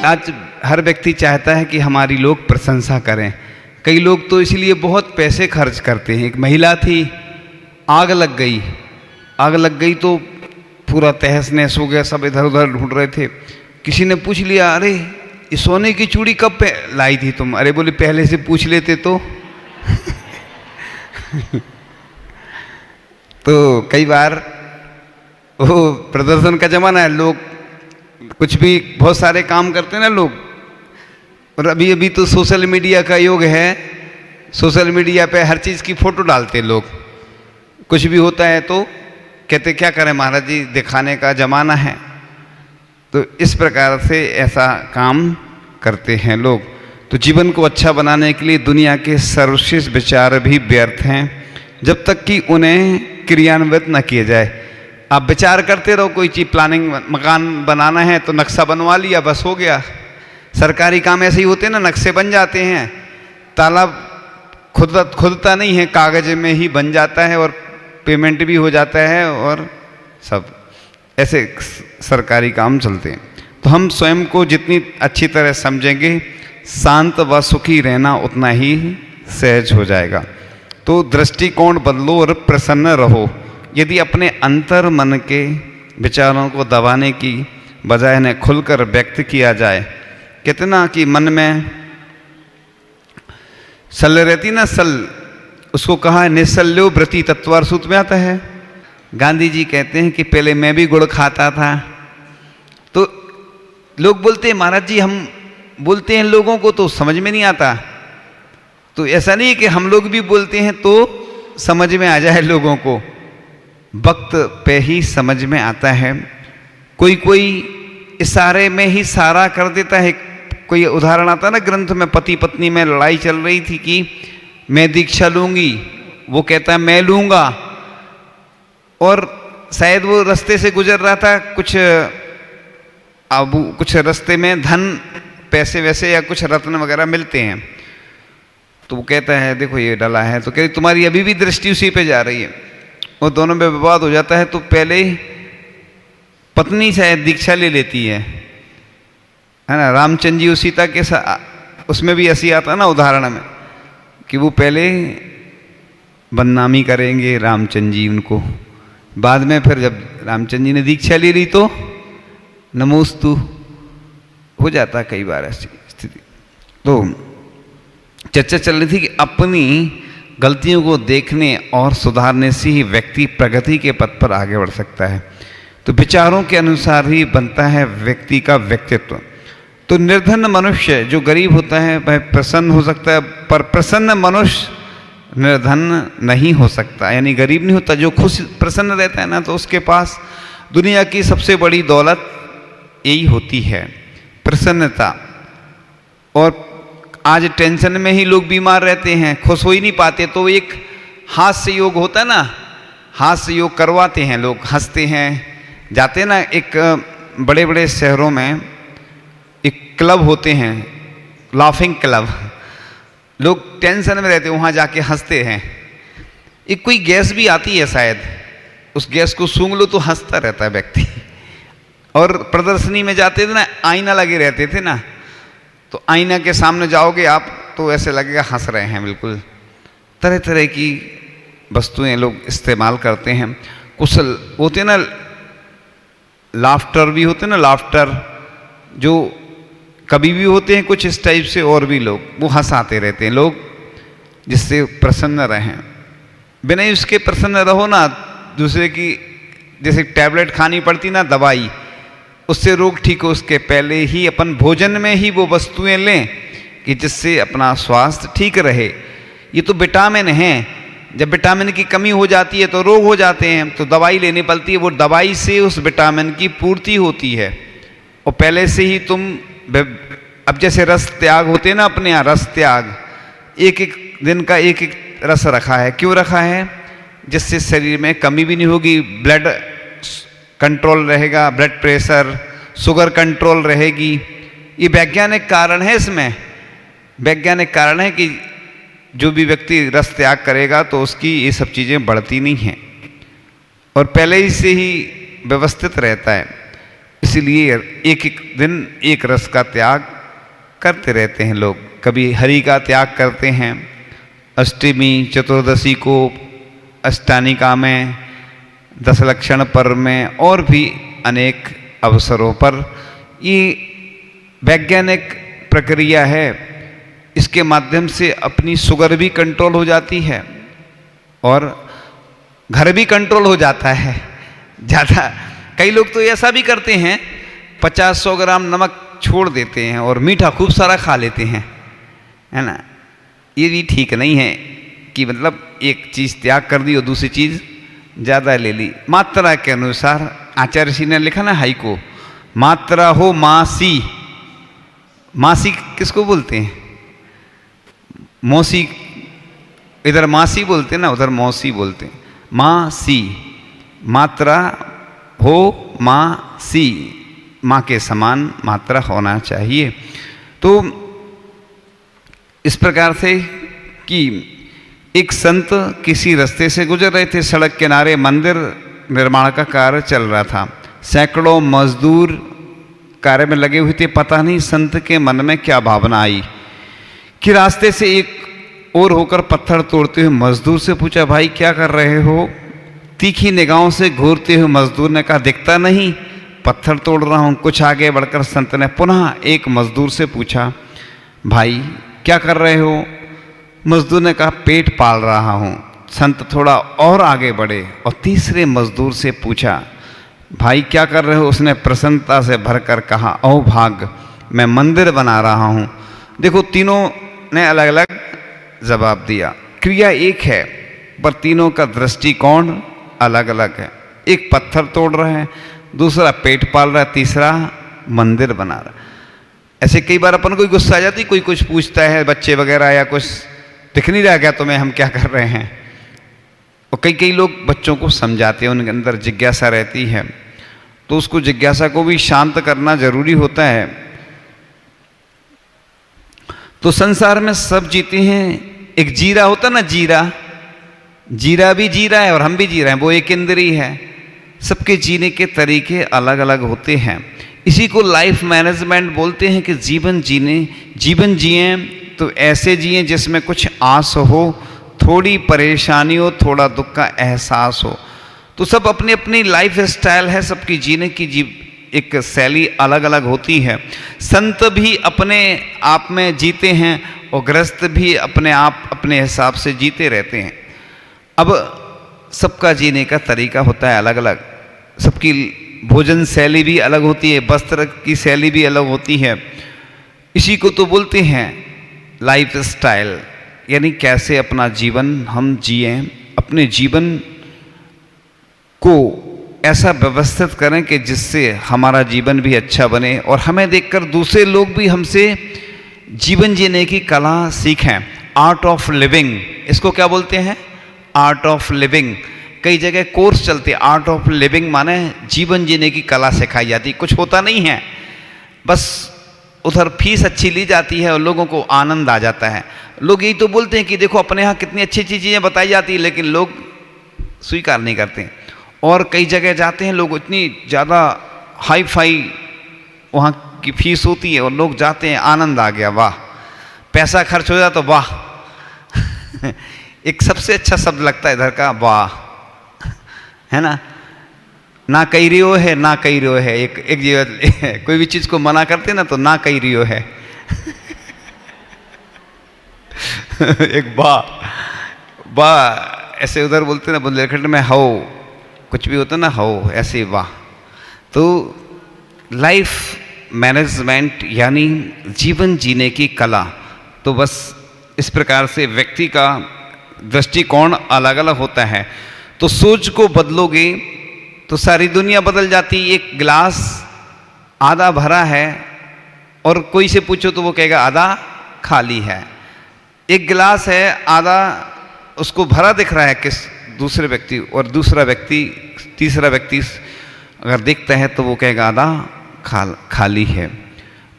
आज हर व्यक्ति चाहता है कि हमारी लोग प्रशंसा करें। कई लोग तो इसलिए बहुत पैसे खर्च करते हैं। एक महिला थी, आग लग गई तो पूरा तहस नहस हो गया, सब इधर उधर ढूंढ रहे थे। किसी ने पूछ लिया, अरे ये सोने की चूड़ी कब लाई थी तुम? अरे बोले पहले से पूछ लेते तो। तो कई बार वो प्रदर्शन का जमाना है, लोग कुछ भी बहुत सारे काम करते हैं ना लोग। और अभी अभी तो सोशल मीडिया का युग है, सोशल मीडिया पे हर चीज़ की फोटो डालते लोग। कुछ भी होता है तो कहते क्या करें महाराज जी, दिखाने का जमाना है। तो इस प्रकार से ऐसा काम करते हैं लोग। तो जीवन को अच्छा बनाने के लिए दुनिया के सर्वश्रेष्ठ विचार भी व्यर्थ हैं जब तक कि उन्हें क्रियान्वित न किए जाए। आप विचार करते रहो, कोई चीज़ प्लानिंग, मकान बनाना है तो नक्शा बनवा लिया, बस हो गया। सरकारी काम ऐसे ही होते हैं ना, नक्शे बन जाते हैं, ताला खुदता नहीं है, कागज में ही बन जाता है और पेमेंट भी हो जाता है और सब ऐसे सरकारी काम चलते हैं। तो हम स्वयं को जितनी अच्छी तरह समझेंगे, शांत व सुखी रहना उतना ही सहज हो जाएगा। तो दृष्टिकोण बदलो और प्रसन्न रहो। यदि अपने अंतर मन के विचारों को दबाने की बजाय इन्हें खुलकर व्यक्त किया जाए, कहते ना कि मन में सल रहती ना, सल, उसको कहा है निसल्यो व्रति तत्वार सूत्र में आता है। गांधी जी कहते हैं कि पहले मैं भी गुड़ खाता था। तो लोग बोलते हैं महाराज जी, हम बोलते हैं लोगों को तो समझ में नहीं आता। तो ऐसा नहीं है कि हम लोग भी बोलते हैं तो समझ में आ जाए लोगों को, वक्त पे ही समझ में आता है। कोई इशारे में ही सारा कर देता है। कोई उदाहरण आता है ना ग्रंथ में, पति पत्नी में लड़ाई चल रही थी कि मैं दीक्षा लूंगी, वो कहता है मैं लूंगा। और शायद वो रास्ते से गुजर रहा था, कुछ रास्ते में धन, पैसे वैसे या कुछ रत्न वगैरह मिलते हैं। तो वो कहता है देखो ये डला है, तो कहती तुम्हारी अभी भी दृष्टि उसी पे जा रही है। और दोनों में विवाद हो जाता है। तो पहले पत्नी शायद दीक्षा ले लेती है ना। रामचंद्र जी और सीता के उसमें भी ऐसी आता है ना उदाहरण में कि वो पहले बदनामी करेंगे रामचंद्र जी उनको, बाद में फिर जब रामचंद्र जी ने दीक्षा ले ली तो नमोस्तु हो जाता कई बार ऐसी स्थिति। तो चर्चा चल रही थी कि अपनी गलतियों को देखने और सुधारने से ही व्यक्ति प्रगति के पथ पर आगे बढ़ सकता है। तो विचारों के अनुसार ही बनता है व्यक्ति का व्यक्तित्व। तो निर्धन मनुष्य जो गरीब होता है वह प्रसन्न हो सकता है, पर प्रसन्न मनुष्य निर्धन नहीं हो सकता, यानी गरीब नहीं होता। जो खुश प्रसन्न रहता है ना, तो उसके पास दुनिया की सबसे बड़ी दौलत यही होती है, प्रसन्नता। और आज टेंशन में ही लोग बीमार रहते हैं, खुश हो ही नहीं पाते। तो एक हास्य योग होता है ना, हास्य योग करवाते हैं लोग, हंसते हैं, जाते हैं ना। एक बड़े बड़े शहरों में एक क्लब होते हैं, लाफिंग क्लब। लोग टेंशन में रहते हैं, वहाँ जाके हंसते हैं। एक कोई गैस भी आती है शायद, उस गैस को सूंघ लो तो हंसता रहता है व्यक्ति। और प्रदर्शनी में जाते थे ना, आईना लगे रहते थे ना, तो आईना के सामने जाओगे आप तो ऐसे लगेगा हंस रहे हैं बिल्कुल। तरह तरह की वस्तुएं लोग इस्तेमाल करते हैं। कुशल होते ना, लाफ्टर भी होते ना, लाफ्टर जो कभी भी होते हैं कुछ इस टाइप से। और भी लोग वो हंसाते रहते हैं लोग, जिससे प्रसन्न रहें। बिना उसके प्रसन्न रहो ना, दूसरे की जैसे टैबलेट खानी पड़ती ना, दवाई, उससे रोग ठीक हो उसके पहले ही अपन भोजन में ही वो वस्तुएं लें कि जिससे अपना स्वास्थ्य ठीक रहे। ये तो विटामिन है, जब विटामिन की कमी हो जाती है तो रोग हो जाते हैं, तो दवाई लेनी पड़ती है। वो दवाई से उस विटामिन की पूर्ति होती है। और पहले से ही तुम, अब जैसे रस त्याग होते हैं ना अपने यहाँ, रस त्याग, एक एक दिन का एक एक रस रखा है। क्यों रखा है? जिससे शरीर में कमी भी नहीं होगी, ब्लड कंट्रोल रहेगा, ब्लड प्रेशर, शुगर कंट्रोल रहेगी। ये वैज्ञानिक कारण है। इसमें वैज्ञानिक कारण है कि जो भी व्यक्ति रस त्याग करेगा तो उसकी ये सब चीज़ें बढ़ती नहीं हैं और पहले ही से ही व्यवस्थित रहता है। इसलिए एक एक दिन एक रस का त्याग करते रहते हैं लोग। कभी हरि का त्याग करते हैं अष्टमी चतुर्दशी को, अष्टानिका में, दशलक्षण पर्व में और भी अनेक अवसरों पर। ये वैज्ञानिक प्रक्रिया है, इसके माध्यम से अपनी शुगर भी कंट्रोल हो जाती है और घर भी कंट्रोल हो जाता है। ज़्यादा कई लोग तो ऐसा भी करते हैं 50-100 ग्राम नमक छोड़ देते हैं और मीठा खूब सारा खा लेते हैं, है ना। ये भी ठीक नहीं है कि मतलब एक चीज़ त्याग कर दी और दूसरी चीज़ ज़्यादा ले ली। मात्रा के अनुसार आचार्य जी ने लिखा ना हाई को, मात्रा हो मासी। मासी किसको बोलते हैं? मौसी, इधर मासी बोलते हैं ना, उधर मौसी बोलते हैं। मासी, मात्रा हो मासी, माँ के समान मात्रा होना चाहिए। तो इस प्रकार से कि एक संत किसी रास्ते से गुजर रहे थे, सड़क किनारे मंदिर निर्माण का कार्य चल रहा था, सैकड़ों मजदूर कार्य में लगे हुए थे। पता नहीं संत के मन में क्या भावना आई कि रास्ते से एक और होकर पत्थर तोड़ते हुए मजदूर से पूछा, भाई क्या कर रहे हो? तीखी निगाहों से घूरते हुए मजदूर ने कहा, दिखता नहीं पत्थर तोड़ रहा हूँ। कुछ आगे बढ़कर संत ने पुनः एक मजदूर से पूछा, भाई क्या कर रहे हो? मजदूर ने कहा, पेट पाल रहा हूँ। संत थोड़ा और आगे बढ़े और तीसरे मजदूर से पूछा, भाई क्या कर रहे हो? उसने प्रसन्नता से भरकर कहा, ओ भाग, मैं मंदिर बना रहा हूँ। देखो तीनों ने अलग अलग जवाब दिया, क्रिया एक है पर तीनों का दृष्टिकोण अलग अलग है। एक पत्थर तोड़ रहा है, दूसरा पेट पाल रहा है, तीसरा मंदिर बना रहा है। ऐसे कई बार अपन को गुस्सा आ जाती, कोई कुछ पूछता है, बच्चे वगैरह, या कुछ दिख नहीं रहा क्या तुम्हें हम क्या कर रहे हैं। और कई लोग बच्चों को समझाते हैं, उनके अंदर जिज्ञासा रहती है, तो उसको जिज्ञासा को भी शांत करना जरूरी होता है। तो संसार में सब जीते हैं। एक जीरा होता ना, जीरा भी जी रहा है और हम भी जी रहे हैं, वो एक इंद्री है। सबके जीने के तरीके अलग अलग होते हैं। इसी को लाइफ मैनेजमेंट बोलते हैं कि जीवन जिए तो ऐसे जिए जिसमें कुछ आस हो, थोड़ी परेशानी हो, थोड़ा दुख का एहसास हो। तो सब अपनी अपनी लाइफ स्टाइल है, सबकी जीने की एक शैली अलग अलग होती है। संत भी अपने आप में जीते हैं और गृहस्थ भी अपने आप अपने हिसाब से जीते रहते हैं। अब सबका जीने का तरीका होता है अलग अलग, सबकी भोजन शैली भी अलग होती है, वस्त्र की शैली भी अलग होती है। इसी को तो बोलते हैं लाइफ स्टाइल, यानी कैसे अपना जीवन हम जिए, अपने जीवन को ऐसा व्यवस्थित करें कि जिससे हमारा जीवन भी अच्छा बने और हमें देखकर दूसरे लोग भी हमसे जीवन जीने की कला सीखें। आर्ट ऑफ लिविंग, इसको क्या बोलते हैं? Art of living. कई जगह कोर्स चलते, आर्ट ऑफ लिविंग माने जीवन जीने की कला सिखाई जाती। कुछ होता नहीं है, बस उधर फीस अच्छी ली जाती है और लोगों को आनंद आ जाता है। लोग यही तो बोलते हैं कि देखो अपने यहाँ कितनी अच्छी अच्छी चीज़ें बताई जाती है, लेकिन लोग स्वीकार नहीं करते। और कई जगह जाते हैं लोग, इतनी ज़्यादा हाई फाई वहाँ की फीस होती है और लोग जाते हैं, आनंद आ गया, वाह, पैसा खर्च हो जाए तो वाह। एक सबसे अच्छा शब्द लगता है इधर का, वाह, है ना कही रियो है, ना कही रियो है। एक कोई भी चीज़ को मना करते ना तो ना कही रियो है। एक वाह ऐसे उधर बोलते ना, बुंदेलखंड में हो, कुछ भी होता ना हो, ऐसे वाह। तो लाइफ मैनेजमेंट यानी जीवन जीने की कला, तो बस इस प्रकार से व्यक्ति का दृष्टिकोण अलग अलग होता है। तो सोच को बदलोगे तो सारी दुनिया बदल जाती। एक गिलास आधा भरा है और कोई से पूछो तो वो कहेगा आधा खाली है। एक गिलास है आधा उसको भरा दिख रहा है किस दूसरे व्यक्ति, और दूसरा व्यक्ति तीसरा व्यक्ति अगर देखता है तो वो कहेगा आधा खाली है।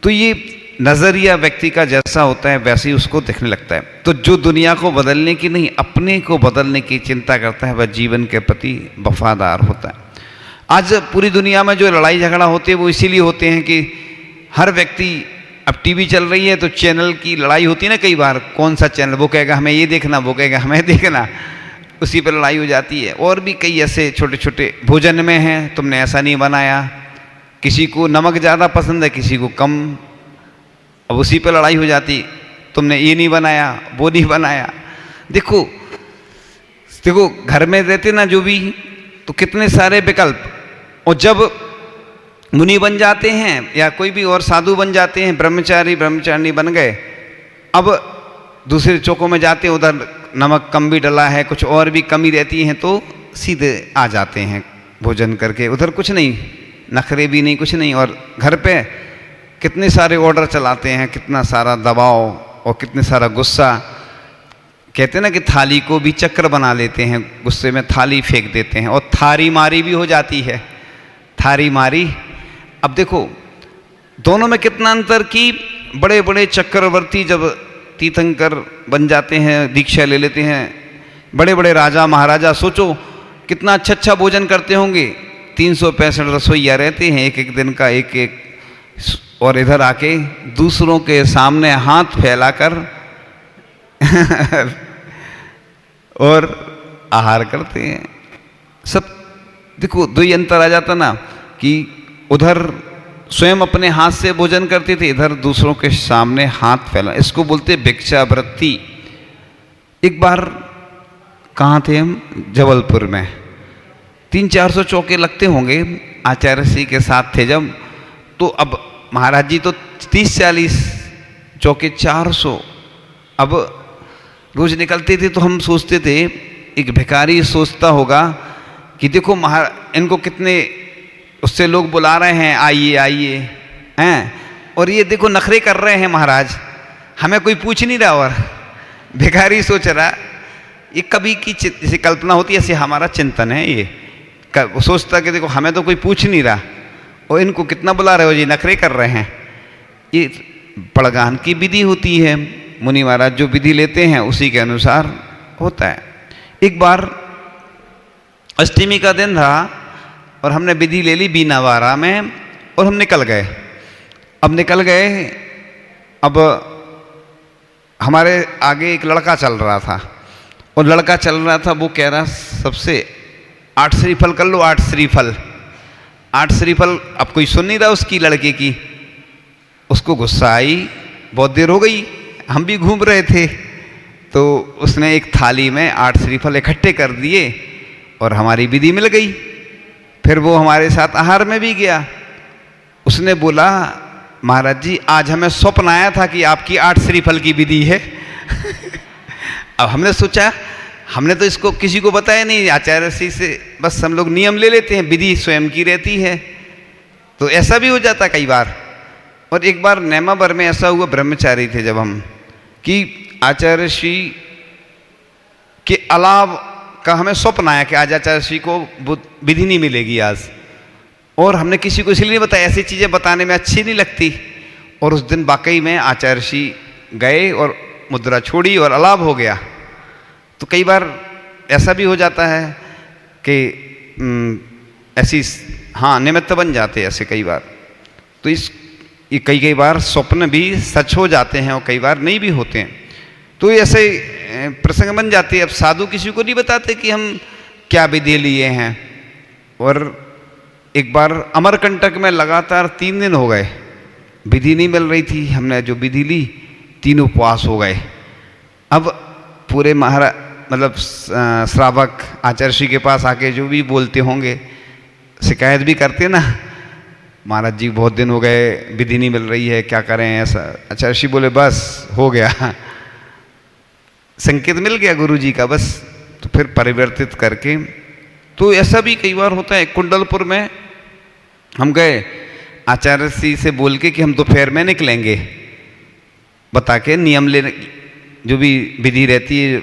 तो ये नज़रिया व्यक्ति का जैसा होता है वैसे ही उसको दिखने लगता है। तो जो दुनिया को बदलने की नहीं अपने को बदलने की चिंता करता है वह जीवन के प्रति वफादार होता है। आज पूरी दुनिया में जो लड़ाई झगड़ा होते हैं वो इसीलिए होते हैं कि हर व्यक्ति, अब टीवी चल रही है तो चैनल की लड़ाई होती है ना, कई बार कौन सा चैनल, वो कहेगा हमें ये देखना, वो कहेगा हमें देखना, उसी पर लड़ाई हो जाती है। और भी कई ऐसे छोटे छोटे, भोजन में हैं, तुमने ऐसा नहीं बनाया, किसी को नमक ज़्यादा पसंद है, किसी को कम, अब उसी पर लड़ाई हो जाती, तुमने ये नहीं बनाया, वो नहीं बनाया। देखो देखो घर में रहते ना जो भी, तो कितने सारे विकल्प, और जब मुनि बन जाते हैं या कोई भी और साधु बन जाते हैं, ब्रह्मचारी ब्रह्मचारिणी बन गए, अब दूसरे चौकों में जाते हैं, उधर नमक कम भी डला है, कुछ और भी कमी रहती है, तो सीधे आ जाते हैं भोजन करके, उधर कुछ नहीं, नखरे भी नहीं, कुछ नहीं। और घर पे कितने सारे ऑर्डर चलाते हैं, कितना सारा दबाव और कितने सारा गुस्सा। कहते हैं ना कि थाली को भी चक्र बना लेते हैं, गुस्से में थाली फेंक देते हैं, और थारी मारी भी हो जाती है, थारी मारी। अब देखो दोनों में कितना अंतर, कि बड़े बड़े चक्रवर्ती जब तीर्थंकर बन जाते हैं, दीक्षा ले लेते हैं, बड़े बड़े राजा महाराजा, सोचो कितना अच्छा अच्छा भोजन करते होंगे, 365 रसोइया रहते हैं एक एक दिन का, एक एक, और इधर आके दूसरों के सामने हाथ फैलाकर और आहार करते हैं सब। देखो दो ही अंतर आ जाता ना, कि उधर स्वयं अपने हाथ से भोजन करते थे, इधर दूसरों के सामने हाथ फैला, इसको बोलते भिक्षावृत्ति। एक बार कहाँ थे हम, जबलपुर में, 300-400 चौके लगते होंगे, आचार्य श्री के साथ थे जब, तो अब महाराज जी तो 30-40 चौके 400, अब रोज निकलते थे, तो हम सोचते थे, एक भिखारी सोचता होगा कि देखो इनको कितने उससे लोग बुला रहे हैं, आइए आइए हैं, और ये देखो नखरे कर रहे हैं महाराज, हमें कोई पूछ नहीं रहा। और भिखारी सोच रहा, ये कभी की जैसे कल्पना होती है, ऐसे हमारा चिंतन है, ये वो सोचता कि देखो हमें तो कोई पूछ नहीं रहा, और इनको कितना बुला रहे हो जी, नखरे कर रहे हैं। ये पड़गान की विधि होती है, मुनि महाराज जो विधि लेते हैं उसी के अनुसार होता है। एक बार अष्टमी का दिन था और हमने विधि ले ली बीनावारा में, और हम निकल गए। अब निकल गए, अब हमारे आगे एक लड़का चल रहा था, और लड़का चल रहा था, वो कह रहा सबसे 8 श्रीफल कर लो, 8 श्रीफल, 8 श्रीफल। अब कोई सुन नहीं रहा उसकी, लड़के की, उसको गुस्सा आई, बहुत देर हो गई, हम भी घूम रहे थे, तो उसने एक थाली में 8 श्रीफल इकट्ठे कर दिए और हमारी विधि मिल गई। फिर वो हमारे साथ आहार में भी गया। उसने बोला महाराज जी आज हमें स्वप्न आया था कि आपकी 8 श्रीफल की विधि है। अब हमने सोचा, हमने तो इसको किसी को बताया नहीं, आचार्य श्री से बस हम लोग नियम ले लेते हैं, विधि स्वयं की रहती है, तो ऐसा भी हो जाता कई बार। और एक बार नेमावर में ऐसा हुआ, ब्रह्मचारी थे जब हम, कि आचार्य श्री के अलाव का हमें स्वप्न आया कि आज आचार्य श्री को विधि नहीं मिलेगी आज, और हमने किसी को इसलिए नहीं बताया, ऐसी चीज़ें बताने में अच्छी नहीं लगती। और उस दिन वाकई में आचार्य श्री गए और मुद्रा छोड़ी और अलाव हो गया। तो कई बार ऐसा भी हो जाता है कि ऐसी, हाँ, निमित्त बन जाते हैं ऐसे कई बार। तो ये कई बार स्वप्न भी सच हो जाते हैं और कई बार नहीं भी होते हैं, तो ऐसे प्रसंग बन जाते हैं। अब साधु किसी को नहीं बताते कि हम क्या विधि लिए हैं। और एक बार अमरकंटक में लगातार 3 दिन हो गए, विधि नहीं मिल रही थी, हमने जो विधि ली 3 उपवास हो गए। अब पूरे मतलब श्रावक आचार्य श्री के पास आके जो भी बोलते होंगे, शिकायत भी करते ना, महाराज जी बहुत दिन हो गए, विधि नहीं मिल रही है, क्या करें ऐसा। आचार्य श्री बोले बस हो गया, संकेत मिल गया गुरु जी का, बस। तो फिर परिवर्तित करके, तो ऐसा भी कई बार होता है। कुंडलपुर में हम गए, आचार्य श्री से बोल के कि हम दोपहर में निकलेंगे, बता के नियम लेने, जो भी विधि रहती है,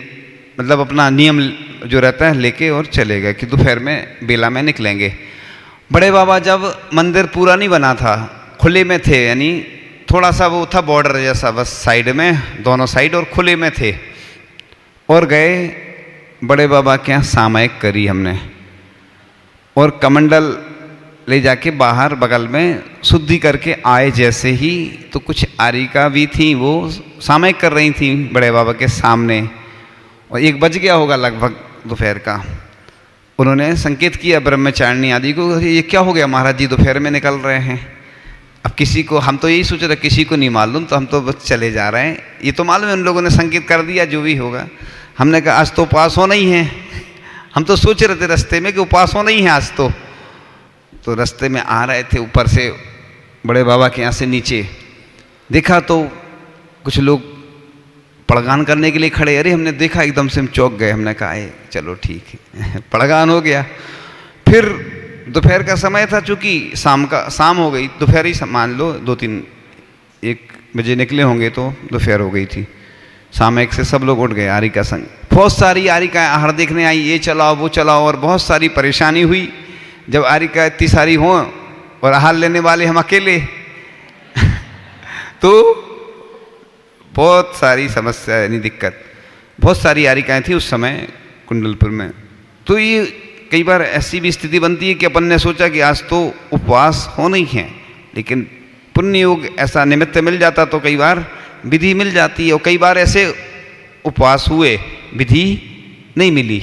मतलब अपना नियम जो रहता है लेके, और चले गए कि दोपहर में बेला में निकलेंगे। बड़े बाबा जब मंदिर पूरा नहीं बना था, खुले में थे, यानी थोड़ा सा वो था बॉर्डर जैसा, बस साइड में, दोनों साइड, और खुले में थे। और गए बड़े बाबा के यहाँ सामायिक करी हमने, और कमंडल ले जाके बाहर बगल में शुद्धि करके आए जैसे ही, तो कुछ आरिका भी थी, वो सामयिक कर रही थी बड़े बाबा के सामने, और 1 बज गया होगा लगभग दोपहर का। उन्होंने संकेत किया ब्रह्मचारिणी आदि को, ये क्या हो गया महाराज जी, दोपहर में निकल रहे हैं। अब किसी को, हम तो यही सोच रहे किसी को नहीं मालूम, तो हम तो बस चले जा रहे हैं, ये तो मालूम है उन लोगों ने संकेत कर दिया जो भी होगा। हमने कहा आज तो उपवास होना ही है, हम तो सोच रहे थे रास्ते में कि उपवास होना ही है आज तो रास्ते में आ रहे थे ऊपर से बड़े बाबा के यहाँ से नीचे देखा तो कुछ लोग पड़गान करने के लिए खड़े। अरे हमने देखा, एकदम से हम चौंक गए, हमने कहा चलो ठीक है पड़गान हो गया। फिर दोपहर का समय था, चूँकि शाम हो गई, दोपहर ही मान लो 2-3-1 बजे निकले होंगे तो दोपहर हो गई थी। सामयिक से सब लोग उठ गए आरिका संग, बहुत सारी आरिकाएँ आहार देखने आई, ये चलाओ वो चलाओ, और बहुत सारी परेशानी हुई। जब आरिका इतनी सारी हों और आहार लेने वाले हम अकेले तो बहुत सारी समस्या यानी दिक्कत, बहुत सारी आरिकाएँ थी उस समय कुंडलपुर में। तो ये कई बार ऐसी भी स्थिति बनती है कि अपन ने सोचा कि आज तो उपवास होना ही है, लेकिन पुण्य योग ऐसा निमित्त मिल जाता तो कई बार विधि मिल जाती है, और कई बार ऐसे उपवास हुए विधि नहीं मिली।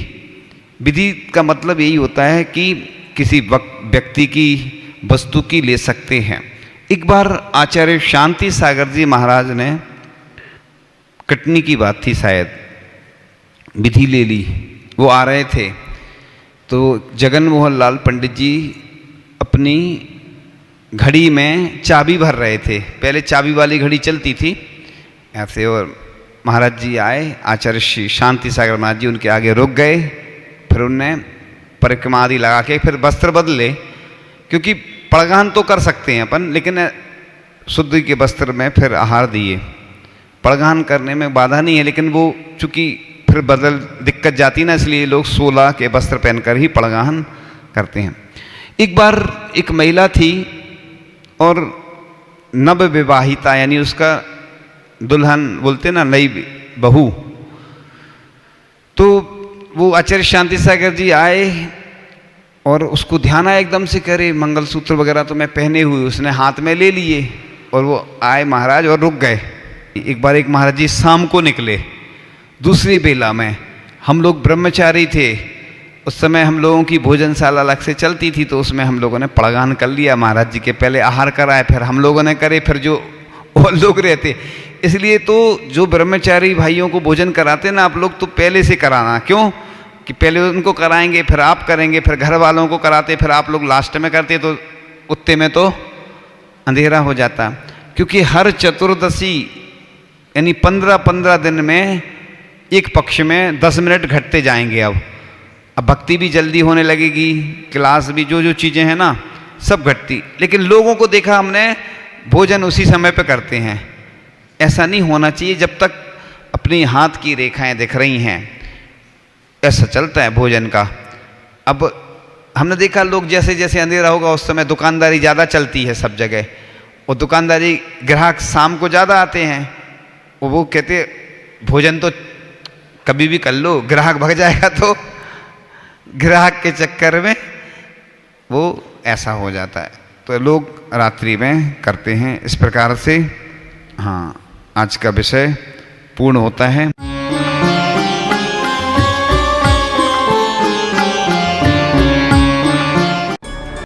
विधि का मतलब यही होता है कि किसी व्यक्ति की, वस्तु की ले सकते हैं। एक बार आचार्य शांति सागर जी महाराज ने, कटनी की बात थी शायद, विधि ले ली, वो आ रहे थे तो जगन मोहन लाल पंडित जी अपनी घड़ी में चाबी भर रहे थे। पहले चाबी वाली घड़ी चलती थी ऐसे, और महाराज जी आए, आचार्य श्री शांति सागर महाराज जी उनके आगे रुक गए। फिर उनने परिक्रमा आदि लगा के फिर वस्त्र बदले, क्योंकि पड़गान तो कर सकते हैं अपन, लेकिन शुद्धि के वस्त्र में फिर आहार दिए। पड़गान करने में बाधा नहीं है, लेकिन वो चूँकि फिर बदल दिक्कत जाती ना, इसलिए लोग 16 के वस्त्र पहनकर ही पड़गान करते हैं। एक बार एक महिला थी और नव विवाहिता, यानी उसका दुल्हन बोलते ना, नई बहू, तो वो आचार्य शांति सागर जी आए और उसको ध्यान आया एकदम से, करे मंगलसूत्र वगैरह तो मैं पहने हुए, उसने हाथ में ले लिए और वो आए महाराज और रुक गए। एक बार एक महाराज जी शाम को निकले, दूसरी बेला में, हम लोग ब्रह्मचारी थे उस समय, हम लोगों की भोजनशाला अलग से चलती थी, तो उसमें हम लोगों ने पड़गान कर लिया महाराज जी के, पहले आहार कराए, फिर हम लोगों ने करे, फिर जो और लोग रहते, इसलिए तो जो ब्रह्मचारी भाइयों को भोजन कराते ना आप लोग, तो पहले से कराना, क्यों कि पहले उनको कराएंगे फिर आप करेंगे, फिर घर वालों को कराते, फिर आप लोग लास्ट में करते, तो उतने में तो अंधेरा हो जाता। क्योंकि हर चतुर्दशी यानी 15-15 दिन में एक पक्ष में 10 मिनट घटते जाएंगे। अब भक्ति भी जल्दी होने लगेगी, क्लास भी, जो चीज़ें हैं ना सब घटती, लेकिन लोगों को देखा हमने भोजन उसी समय पे करते हैं। ऐसा नहीं होना चाहिए, जब तक अपनी हाथ की रेखाएं दिख रही हैं ऐसा चलता है भोजन का। अब हमने देखा लोग जैसे जैसे अंधेरा होगा उस समय दुकानदारी ज़्यादा चलती है सब जगह, और दुकानदारी ग्राहक शाम को ज़्यादा आते हैं, वो कहते भोजन तो कभी भी कर लो, ग्राहक भाग जाएगा, तो ग्राहक के चक्कर में वो ऐसा हो जाता है, तो लोग रात्रि में करते हैं इस प्रकार से। हाँ, आज का विषय पूर्ण होता है।